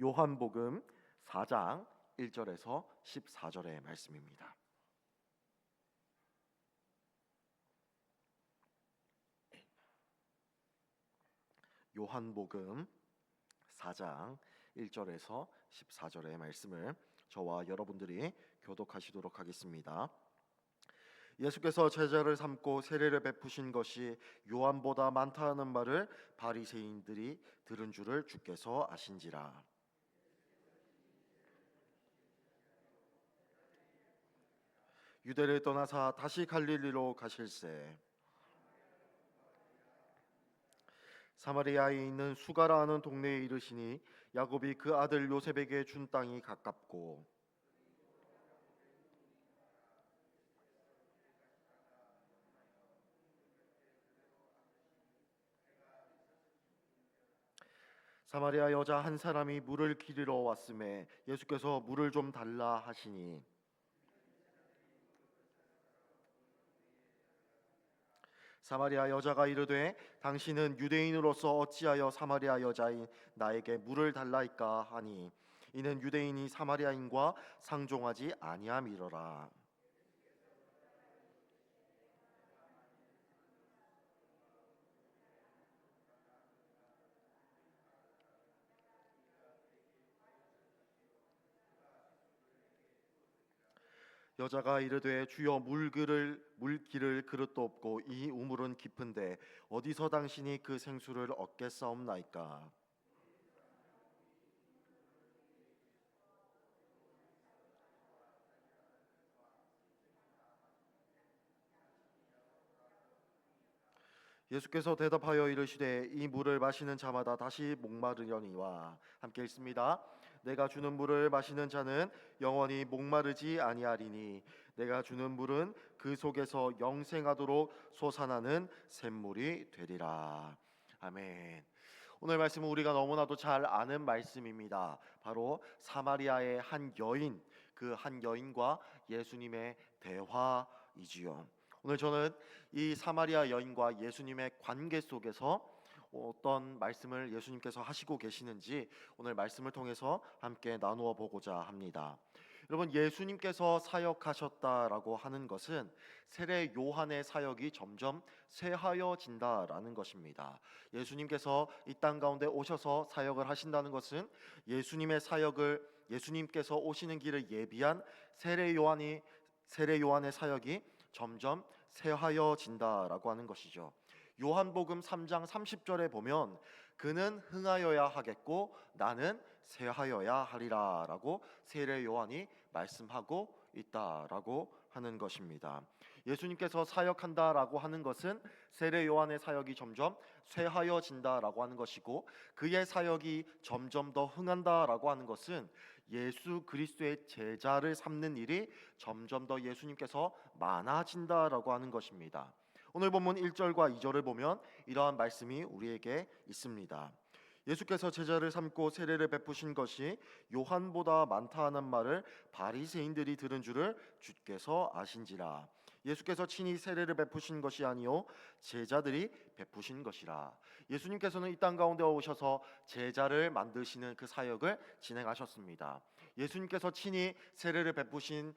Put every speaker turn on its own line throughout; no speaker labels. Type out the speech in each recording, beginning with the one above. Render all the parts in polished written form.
요한복음 4장 1절에서 14절의 말씀입니다. 요한복음 4장 1절에서 14절의 말씀을 저와 여러분들이 교독하시도록 하겠습니다. 예수께서 제자를 삼고 세례를 베푸신 것이 요한보다 많다 하는 말을 바리새인들이 들은 줄을 주께서 아신지라. 유대를 떠나사 다시 갈릴리로 가실새 사마리아에 있는 수가라 하는 동네에 이르시니 야곱이 그 아들 요셉에게 준 땅이 가깝고 사마리아 여자 한 사람이 물을 기르러 왔음에 예수께서 물을 좀 달라 하시니 사마리아 여자가 이르되 당신은 유대인으로서 어찌하여 사마리아 여자인 나에게 물을 달라이까 하니 이는 유대인이 사마리아인과 상종하지 아니함이로라. 여자가 이르되 주여 물기를 그릇도 없고 이 우물은 깊은데 어디서 당신이 그 생수를 얻겠사옵나이까. 예수께서 대답하여 이르시되 이 물을 마시는 자마다 다시 목마르려니와 함께 읽습니다. 내가 주는 물을 마시는 자는 영원히 목마르지 아니하리니 내가 주는 물은 그 속에서 영생하도록 솟아나는 샘물이 되리라. 아멘. 오늘 말씀은 우리가 너무나도 잘 아는 말씀입니다. 바로 사마리아의 한 여인, 그 한 여인과 예수님의 대화이지요. 오늘 저는 이 사마리아 여인과 예수님의 관계 속에서 어떤 말씀을 예수님께서 하시고 계시는지 오늘 말씀을 통해서 함께 나누어 보고자 합니다. 여러분, 예수님께서 사역하셨다라고 하는 것은 세례 요한의 사역이 점점 쇠하여진다라는 것입니다. 예수님께서 이 땅 가운데 오셔서 사역을 하신다는 것은 예수님께서 오시는 길을 예비한 세례 요한의 사역이 점점 쇠하여진다라고 하는 것이죠. 요한복음 3장 30절에 보면 그는 흥하여야 하겠고 나는 쇠하여야 하리라 라고 세례 요한이 말씀하고 있다라고 하는 것입니다. 예수님께서 사역한다라고 하는 것은 세례 요한의 사역이 점점 쇠하여진다라고 하는 것이고 그의 사역이 점점 더 흥한다라고 하는 것은 예수 그리스도의 제자를 삼는 일이 점점 더 예수님께서 많아진다라고 하는 것입니다. 오늘 본문 1절과 2절을 보면 이러한 말씀이 우리에게 있습니다. 예수께서 제자를 삼고 세례를 베푸신 것이 요한보다 많다 하는 말을 바리새인들이 들은 줄을 주께서 아신지라. 예수께서 친히 세례를 베푸신 것이 아니요 제자들이 베푸신 것이라. 예수님께서는 이 땅 가운데 오셔서 제자를 만드시는 그 사역을 진행하셨습니다. 예수님께서 친히 세례를 베푸신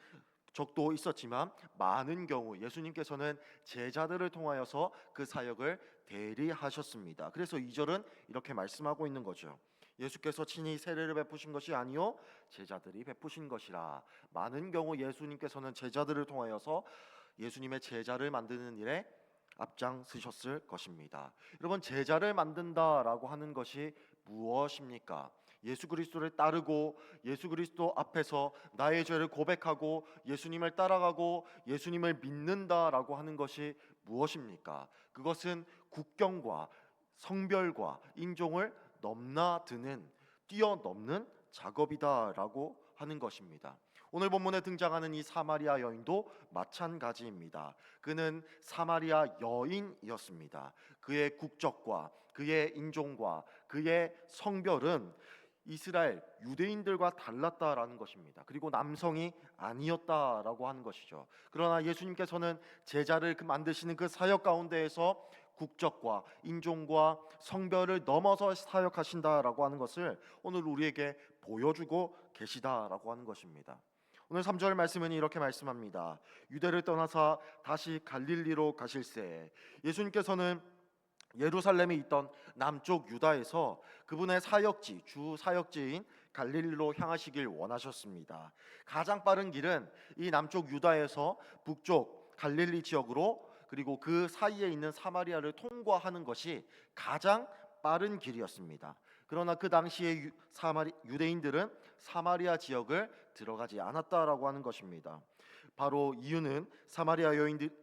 적도 있었지만 많은 경우 예수님께서는 제자들을 통하여서 그 사역을 대리하셨습니다. 그래서 2절은 이렇게 말씀하고 있는 거죠. 예수께서 친히 세례를 베푸신 것이 아니요 제자들이 베푸신 것이라. 많은 경우 예수님께서는 제자들을 통하여서 예수님의 제자를 만드는 일에 앞장서셨을 것입니다. 여러분, 제자를 만든다라고 하는 것이 무엇입니까? 예수 그리스도를 따르고 예수 그리스도 앞에서 나의 죄를 고백하고 예수님을 따라가고 예수님을 믿는다라고 하는 것이 무엇입니까? 그것은 국경과 성별과 인종을 뛰어넘는 작업이다라고 하는 것입니다. 오늘 본문에 등장하는 이 사마리아 여인도 마찬가지입니다. 그는 사마리아 여인이었습니다. 그의 국적과 그의 인종과 그의 성별은 이스라엘 유대인들과 달랐다라는 것입니다. 그리고 남성이 아니었다라고 하는 것이죠. 그러나 예수님께서는 제자를 만드시는 그 사역 가운데에서 국적과 인종과 성별을 넘어서 사역하신다라고 하는 것을 오늘 우리에게 보여주고 계시다라고 하는 것입니다. 오늘 3절 말씀은 이렇게 말씀합니다. 유대를 떠나사 다시 갈릴리로 가실새. 예수님께서는 예루살렘에 있던 남쪽 유다에서 그분의 사역지, 주 사역지인 갈릴리로 향하시길 원하셨습니다. 가장 빠른 길은 이 남쪽 유다에서 북쪽 갈릴리 지역으로, 그리고 그 사이에 있는 사마리아를 통과하는 것이 가장 빠른 길이었습니다. 그러나 그 당시에 유대인들은 사마리아 지역을 들어가지 않았다라고 하는 것입니다. 바로 이유는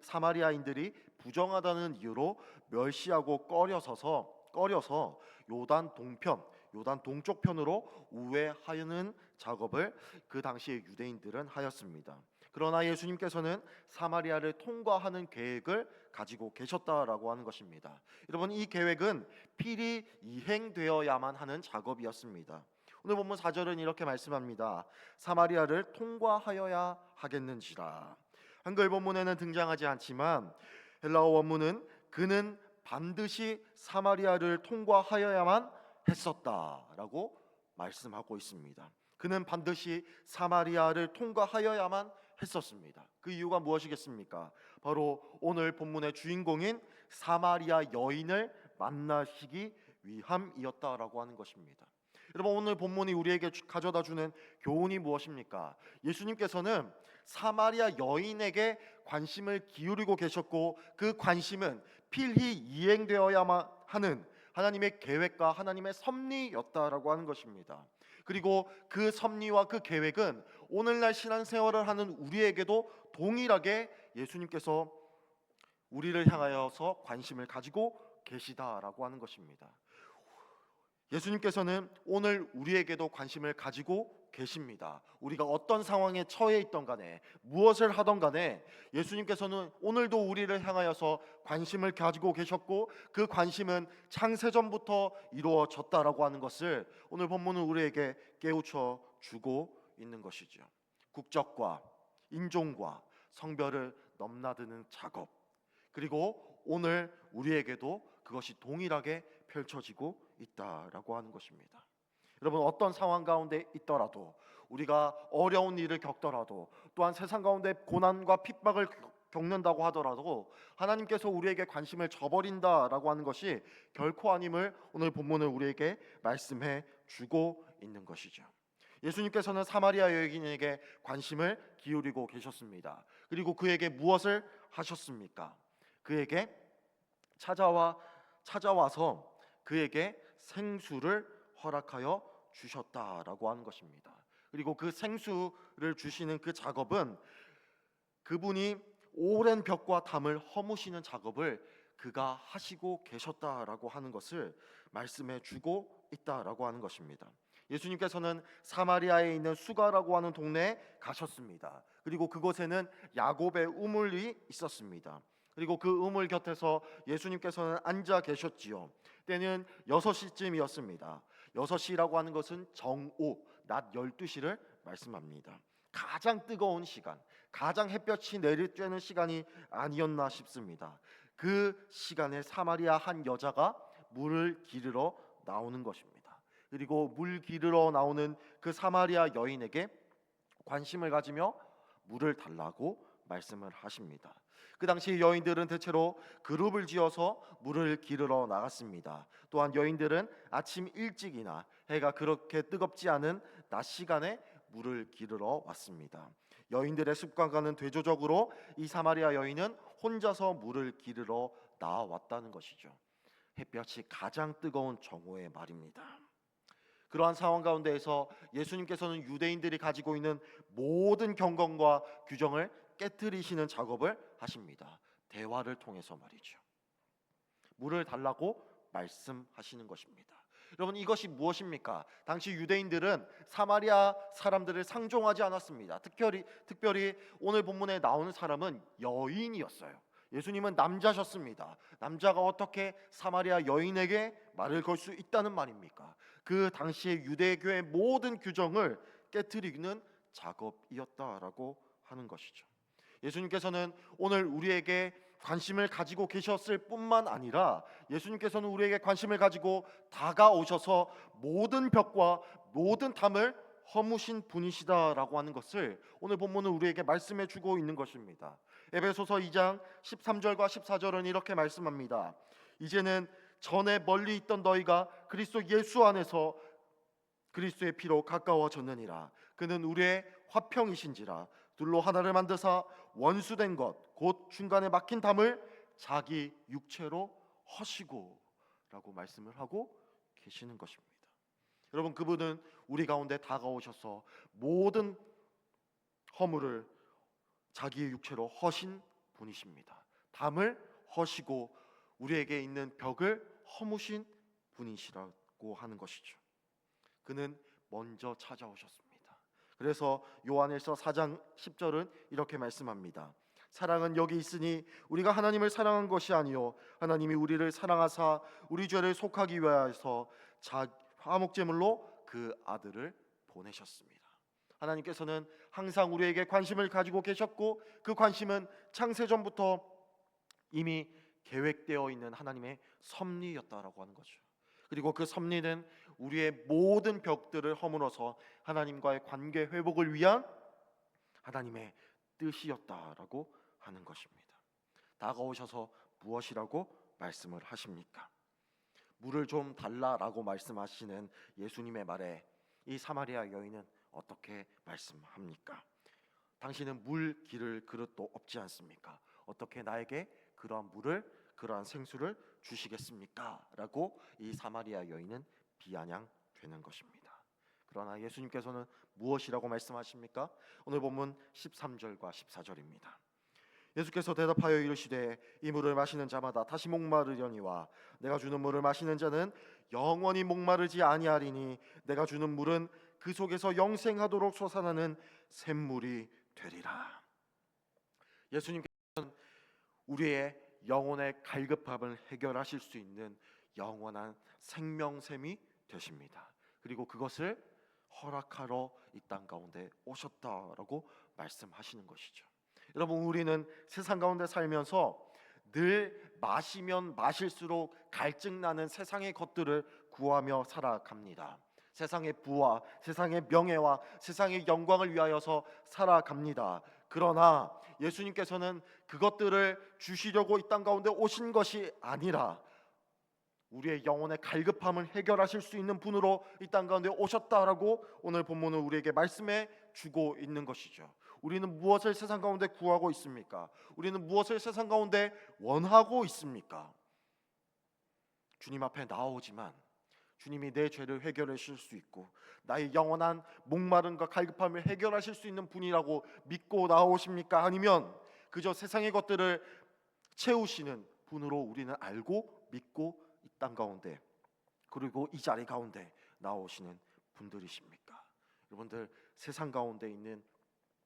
사마리아인들이 부정하다는 이유로 멸시하고 꺼려서 요단 동편, 요단 동쪽 편으로 우회하는 작업을 그 당시에 유대인들은 하였습니다. 그러나 예수님께서는 사마리아를 통과하는 계획을 가지고 계셨다라고 하는 것입니다. 여러분, 이 계획은 필히 이행되어야만 하는 작업이었습니다. 오늘 본문 4절은 이렇게 말씀합니다. 사마리아를 통과하여야 하겠는지라. 한글 본문에는 등장하지 않지만 헬라어 원문은 그는 반드시 사마리아를 통과하여야만 했었다라고 말씀하고 있습니다. 그는 반드시 사마리아를 통과하여야만 했었습니다. 그 이유가 무엇이겠습니까? 바로 오늘 본문의 주인공인 사마리아 여인을 만나시기 위함이었다라고 하는 것입니다. 여러분, 오늘 본문이 우리에게 가져다 주는 교훈이 무엇입니까? 예수님께서는 사마리아 여인에게 관심을 기울이고 계셨고, 그 관심은 필히 이행되어야만 하는 하나님의 계획과 하나님의 섭리였다라고 하는 것입니다. 그리고 그 섭리와 그 계획은 오늘날 신앙생활을 하는 우리에게도 동일하게 예수님께서 우리를 향하여서 관심을 가지고 계시다라고 하는 것입니다. 예수님께서는 오늘 우리에게도 관심을 가지고 계십니다. 우리가 어떤 상황에 처해 있던 간에, 무엇을 하던 간에 예수님께서는 오늘도 우리를 향하여서 관심을 가지고 계셨고, 그 관심은 창세전부터 이루어졌다라고 하는 것을 오늘 본문은 우리에게 깨우쳐 주고 있는 것이죠. 국적과 인종과 성별을 넘나드는 작업, 그리고 오늘 우리에게도 그것이 동일하게 펼쳐지고 있다라고 하는 것입니다. 여러분, 어떤 상황 가운데 있더라도, 우리가 어려운 일을 겪더라도, 또한 세상 가운데 고난과 핍박을 겪는다고 하더라도 하나님께서 우리에게 관심을 저버린다라고 하는 것이 결코 아님을 오늘 본문은 우리에게 말씀해 주고 있는 것이죠. 예수님께서는 사마리아 여인에게 관심을 기울이고 계셨습니다. 그리고 그에게 무엇을 하셨습니까? 그에게 찾아와서 그에게 생수를 허락하여 주셨다라고 하는 것입니다. 그리고 그 생수를 주시는 그 작업은 그분이 오랜 벽과 담을 허무시는 작업을 그가 하시고 계셨다라고 하는 것을 말씀해 주고 있다라고 하는 것입니다. 예수님께서는 사마리아에 있는 수가라고 하는 동네에 가셨습니다. 그리고 그곳에는 야곱의 우물이 있었습니다. 그리고 그 우물 곁에서 예수님께서는 앉아 계셨지요. 때는 6시쯤이었습니다. 6시라고 하는 것은 정오, 낮 12시를 말씀합니다. 가장 뜨거운 시간, 가장 햇볕이 내리쬐는 시간이 아니었나 싶습니다. 그 시간에 사마리아 한 여자가 물을 기르러 나오는 것입니다. 그리고 물 기르러 나오는 그 사마리아 여인에게 관심을 가지며 물을 달라고 말씀을 하십니다. 그 당시 여인들은 대체로 그룹을 지어서 물을 기르러 나갔습니다. 또한 여인들은 아침 일찍이나 해가 그렇게 뜨겁지 않은 낮 시간에 물을 기르러 왔습니다. 여인들의 습관과는 대조적으로 이 사마리아 여인은 혼자서 물을 기르러 나왔다는 것이죠. 햇볕이 가장 뜨거운 정오의 말입니다. 그러한 상황 가운데에서 예수님께서는 유대인들이 가지고 있는 모든 경건과 규정을 깨트리시는 작업을 하십니다. 대화를 통해서 말이죠. 물을 달라고 말씀하시는 것입니다. 여러분, 이것이 무엇입니까? 당시 유대인들은 사마리아 사람들을 상종하지 않았습니다. 특별히 오늘 본문에 나오는 사람은 여인이었어요. 예수님은 남자셨습니다. 남자가 어떻게 사마리아 여인에게 말을 걸 수 있다는 말입니까? 그 당시의 유대교의 모든 규정을 깨트리는 작업이었다라고 하는 것이죠. 예수님께서는 오늘 우리에게 관심을 가지고 계셨을 뿐만 아니라 예수님께서는 우리에게 관심을 가지고 다가오셔서 모든 벽과 모든 담을 허무신 분이시다라고 하는 것을 오늘 본문은 우리에게 말씀해 주고 있는 것입니다. 에베소서 2장 13절과 14절은 이렇게 말씀합니다. 이제는 전에 멀리 있던 너희가 그리스도 예수 안에서 그리스도의 피로 가까워졌느니라. 그는 우리의 화평이신지라. 둘로 하나를 만드사 원수된 것 곧 중간에 막힌 담을 자기 육체로 허시고 라고 말씀을 하고 계시는 것입니다. 여러분, 그분은 우리 가운데 다가오셔서 모든 허물을 자기의 육체로 허신 분이십니다. 담을 허시고 우리에게 있는 벽을 허무신 분이시라고 하는 것이죠. 그는 먼저 찾아오셨습니다. 그래서 요한일서 4장 10절은 이렇게 말씀합니다. 사랑은 여기 있으니 우리가 하나님을 사랑한 것이 아니요 하나님이 우리를 사랑하사 우리 죄를 속하기 위하여서 화목제물로 그 아들을 보내셨습니다. 하나님께서는 항상 우리에게 관심을 가지고 계셨고 그 관심은 창세전부터 이미 계획되어 있는 하나님의 섭리였다라고 하는 거죠. 그리고 그 섭리는 우리의 모든 벽들을 허물어서 하나님과의 관계 회복을 위한 하나님의 뜻이었다라고 하는 것입니다. 다가오셔서 무엇이라고 말씀을 하십니까? 물을 좀 달라라고 말씀하시는 예수님의 말에 이 사마리아 여인은 어떻게 말씀합니까? 당신은 물 기를 그릇도 없지 않습니까? 어떻게 나에게 그러한 물을, 그러한 생수를 주시겠습니까? 라고 이 사마리아 여인은 비아냥되는 것입니다. 그러나 예수님께서는 무엇이라고 말씀하십니까? 오늘 본문 13절과 14절입니다. 예수께서 대답하여 이르시되 이 물을 마시는 자마다 다시 목마르려니와 내가 주는 물을 마시는 자는 영원히 목마르지 아니하리니 내가 주는 물은 그 속에서 영생하도록 솟아나는 샘물이 되리라. 예수님께서는 우리의 영혼의 갈급함을 해결하실 수 있는 영원한 생명샘이 되십니다. 그리고 그것을 허락하러 이 땅 가운데 오셨다라고 말씀하시는 것이죠. 여러분, 우리는 세상 가운데 살면서 늘 마시면 마실수록 갈증나는 세상의 것들을 구하며 살아갑니다. 세상의 부와 세상의 명예와 세상의 영광을 위하여서 살아갑니다. 그러나 예수님께서는 그것들을 주시려고 이 땅 가운데 오신 것이 아니라 우리의 영혼의 갈급함을 해결하실 수 있는 분으로 이 땅 가운데 오셨다라고 오늘 본문은 우리에게 말씀해 주고 있는 것이죠. 우리는 무엇을 세상 가운데 구하고 있습니까? 우리는 무엇을 세상 가운데 원하고 있습니까? 주님 앞에 나오지만 주님이 내 죄를 해결하실 수 있고 나의 영원한 목마름과 갈급함을 해결하실 수 있는 분이라고 믿고 나오십니까? 아니면 그저 세상의 것들을 채우시는 분으로 우리는 알고 믿고 이 땅 가운데 그리고 이 자리 가운데 나오시는 분들이십니까? 여러분들, 세상 가운데 있는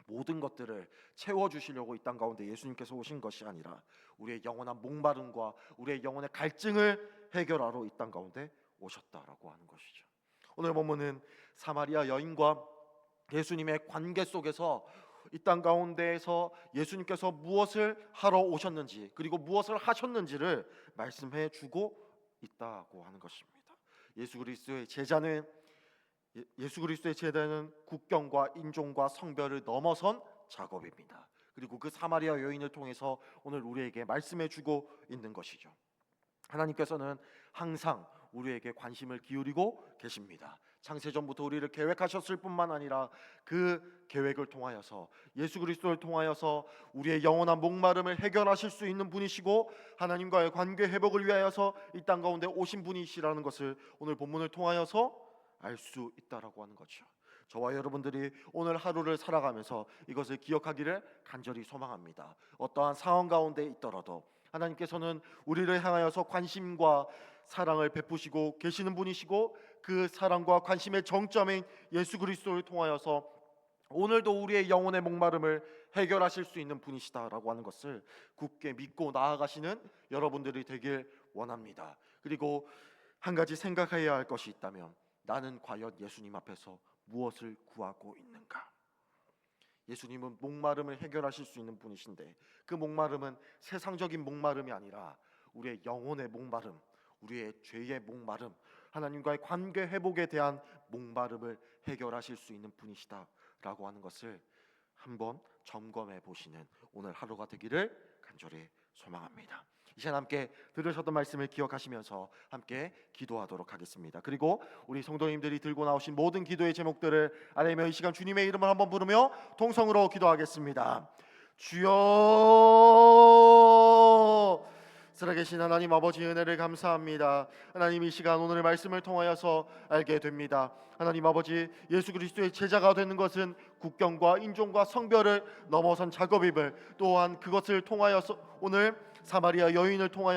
모든 것들을 채워주시려고 이 땅 가운데 예수님께서 오신 것이 아니라 우리의 영원한 목마름과 우리의 영혼의 갈증을 해결하러 이 땅 가운데 오셨다라고 하는 것이죠. 오늘 본문은 사마리아 여인과 예수님의 관계 속에서 이 땅 가운데에서 예수님께서 무엇을 하러 오셨는지 그리고 무엇을 하셨는지를 말씀해 주고 있다고 하는 것입니다. 예수 그리스도의 제자는 국경과 인종과 성별을 넘어선 작업입니다. 그리고 그 사마리아 여인을 통해서 오늘 우리에게 말씀해 주고 있는 것이죠. 하나님께서는 항상 우리에게 관심을 기울이고 계십니다. 창세전부터 우리를 계획하셨을 뿐만 아니라 그 계획을 통하여서 예수 그리스도를 통하여서 우리의 영원한 목마름을 해결하실 수 있는 분이시고 하나님과의 관계 회복을 위하여서 이 땅 가운데 오신 분이시라는 것을 오늘 본문을 통하여서 알 수 있다라고 하는 거죠. 저와 여러분들이 오늘 하루를 살아가면서 이것을 기억하기를 간절히 소망합니다. 어떠한 상황 가운데 있더라도 하나님께서는 우리를 향하여서 관심과 사랑을 베푸시고 계시는 분이시고 그 사랑과 관심의 정점인 예수 그리스도를 통하여서 오늘도 우리의 영혼의 목마름을 해결하실 수 있는 분이시다라고 하는 것을 굳게 믿고 나아가시는 여러분들이 되길 원합니다. 그리고 한 가지 생각해야 할 것이 있다면 나는 과연 예수님 앞에서 무엇을 구하고 있는가? 예수님은 목마름을 해결하실 수 있는 분이신데 그 목마름은 세상적인 목마름이 아니라 우리의 영혼의 목마름, 우리의 죄의 목마름, 하나님과의 관계 회복에 대한 목마름을 해결하실 수 있는 분이시다라고 하는 것을 한번 점검해 보시는 오늘 하루가 되기를 간절히 소망합니다. 이 시간 함께 들으셨던 말씀을 기억하시면서 함께 기도하도록 하겠습니다. 그리고 우리 성도님들이 들고 나오신 모든 기도의 제목들을 아뢰며 이 시간 주님의 이름을 한번 부르며 통성으로 기도하겠습니다. 주여, 살아계신 하나님 아버지 은혜를 감사합니다. 하나님, 이 시간 오늘 말씀을 통하여서 알게 됩니다. 하나님 아버지, 예수 그리스도의 제자가 되는 것은 국경과 인종과 성별을 넘어선 작업임을, 또한 그것을 통하여서 오늘 사마리아 여인을 통하여